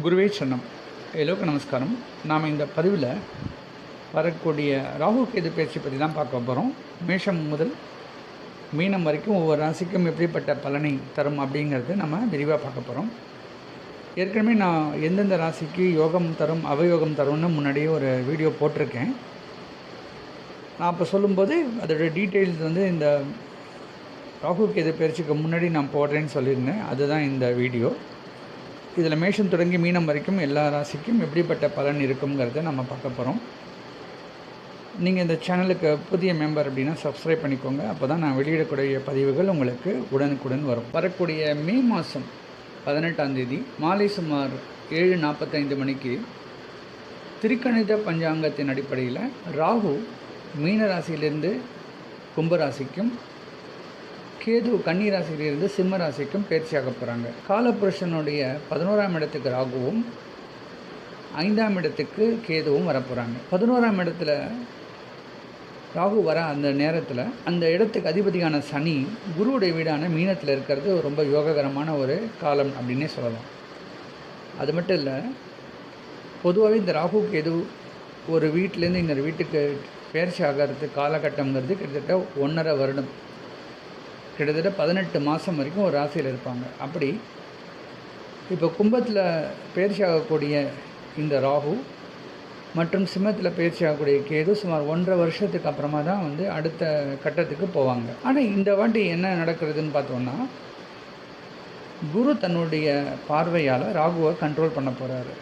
குருவே சரணம். எல்லோருக்கும் நமஸ்காரம். நாம் இந்த பதிவில் வரக்கூடிய ராகு கேது பயிற்சி பற்றி தான் பார்க்க போகிறோம். மேஷம் முதல் மீனம் வரைக்கும் ஒவ்வொரு ராசிக்கும் எப்படிப்பட்ட பலனை தரும் அப்படிங்கிறது நம்ம விரிவாக பார்க்க போகிறோம். ஏற்கனவே நான் எந்தெந்த ராசிக்கு யோகம் தரும் அவயோகம் தரும்னு முன்னாடியே ஒரு வீடியோ போட்டிருக்கேன். நான் அப்போ சொல்லும்போது அதோட டீட்டெயில்ஸ் இந்த ராகு கேது பயிற்சிக்கு முன்னாடி நான் போடுறேன்னு சொல்லியிருந்தேன். அதுதான் இந்த வீடியோ. இதில் மேஷம் தொடங்கி மீனம் வரைக்கும் எல்லா ராசிக்கும் எப்படிப்பட்ட பலன் இருக்குங்கிறத நம்ம பார்க்க போகிறோம். நீங்கள் இந்த சேனலுக்கு புதிய மெம்பர் அப்படின்னா சப்ஸ்கிரைப் பண்ணிக்கோங்க. அப்போ தான் நான் வெளியிடக்கூடிய பதிவுகள் உங்களுக்கு உடனுக்குடன் வரும். வரக்கூடிய மே மாதம் 18ஆம் தேதி மாலை சுமார் 7:45 மணிக்கு திருக்கணித பஞ்சாங்கத்தின் அடிப்படையில் ராகு மீன ராசியிலிருந்து கும்பராசிக்கும், கேது கன்னி ராசியிலிருந்து சிம்ம ராசிக்கும் பயிற்சியாக போகிறாங்க. காலபுருஷனுடைய 11ஆம் இடத்துக்கு ராகுவும் 5ஆம் இடத்துக்கு கேதுவும் வரப்போகிறாங்க. 11ஆம் இடத்துல ராகு வர அந்த நேரத்தில் அந்த இடத்துக்கு அதிபதியான சனி குருவுடைய வீடான மீனத்தில் இருக்கிறது ரொம்ப யோககரமான ஒரு காலம் அப்படின்னே சொல்லலாம். அது மட்டும் இல்லை, பொதுவாகவே இந்த ராகு கேது ஒரு வீட்டிலேருந்து இன்னொரு வீட்டுக்கு பயிற்சி ஆகிறது காலகட்டங்கிறது கிட்டத்தட்ட 1.5 வருடம், கிட்டத்தட்ட 18 மாதம் வரைக்கும் ஒரு ராசியில் இருப்பாங்க. அப்படி இப்போ கும்பத்தில் பயிற்சி ஆகக்கூடிய இந்த ராகு மற்றும் சிம்மத்தில் பயிற்சி ஆகக்கூடிய கேது சுமார் 1.5 வருஷத்துக்கு அப்புறமா தான் அடுத்த கட்டத்துக்கு போவாங்க. ஆனால் இந்த வாட்டி என்ன நடக்கிறதுன்னு பார்த்தோன்னா, குரு தன்னுடைய பார்வையால் ராகுவை கண்ட்ரோல் பண்ண போகிறாரு.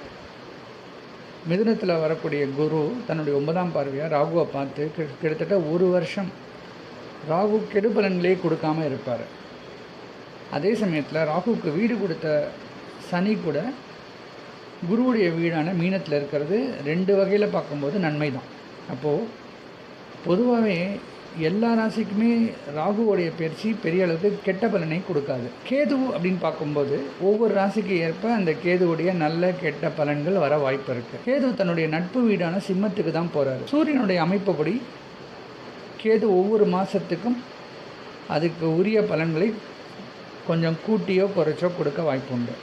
மிதுனத்தில் வரக்கூடிய குரு தன்னுடைய 9ஆம் பார்வையாக ராகுவை பார்த்து கிட்டத்தட்ட 1 வருஷம் ராகு கெடுபலன்களே கொடுக்காமல் இருப்பார். அதே சமயத்தில் ராகுவுக்கு வீடு கொடுத்த சனி கூட குருவுடைய வீடான மீனத்தில் இருக்கிறது 2 வகையில் பார்க்கும்போது நன்மை தான். அப்போது பொதுவாகவே எல்லா ராசிக்குமே ராகுவோடைய பயிற்சி பெரிய அளவுக்கு கெட்ட பலனை கொடுக்காது. கேது அப்படின்னு பார்க்கும்போது ஒவ்வொரு ராசிக்கு ஏற்ப அந்த கேதுவுடைய நல்ல கெட்ட பலன்கள் வர வாய்ப்பு இருக்குது. கேது தன்னுடைய நட்பு வீடான சிம்மத்துக்கு தான் போகிறாரு. சூரியனுடைய அமைப்புப்படி கேது ஒவ்வொரு மாதத்துக்கும் அதுக்கு உரிய பலன்களை கொஞ்சம் கூட்டியோ குறைச்சோ கொடுக்க வாய்ப்பு உண்டு.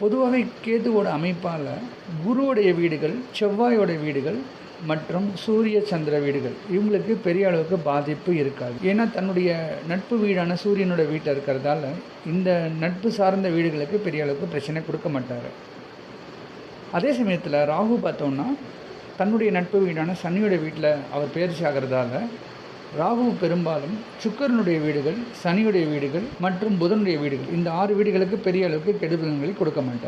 பொதுவாகவே கேதுவோட அமைப்பால் குருவுடைய வீடுகள், செவ்வாயோட வீடுகள் மற்றும் சூரிய சந்திர வீடுகள் இவங்களுக்கு பெரிய அளவுக்கு பாதிப்பு இருக்காது. ஏன்னா தன்னுடைய நட்பு வீடான சூரியனோட வீட்டில் இருக்கிறதால இந்த நட்பு சார்ந்த வீடுகளுக்கு பெரிய அளவுக்கு பிரச்சனை கொடுக்க மாட்டார். அதே சமயத்தில் ராகு பார்த்தோன்னா தன்னுடைய நட்பு வீடான சனியோட வீட்டில் அவர் பயிற்சி ஆகிறதால ராகு பெரும்பாலும் சுக்கிரனுடைய வீடுகள், சனியுடைய வீடுகள் மற்றும் புதனுடைய வீடுகள் இந்த 6 வீடுகளுக்கு பெரிய அளவுக்கு கெடுபலன்களை கொடுக்க மாட்டார்.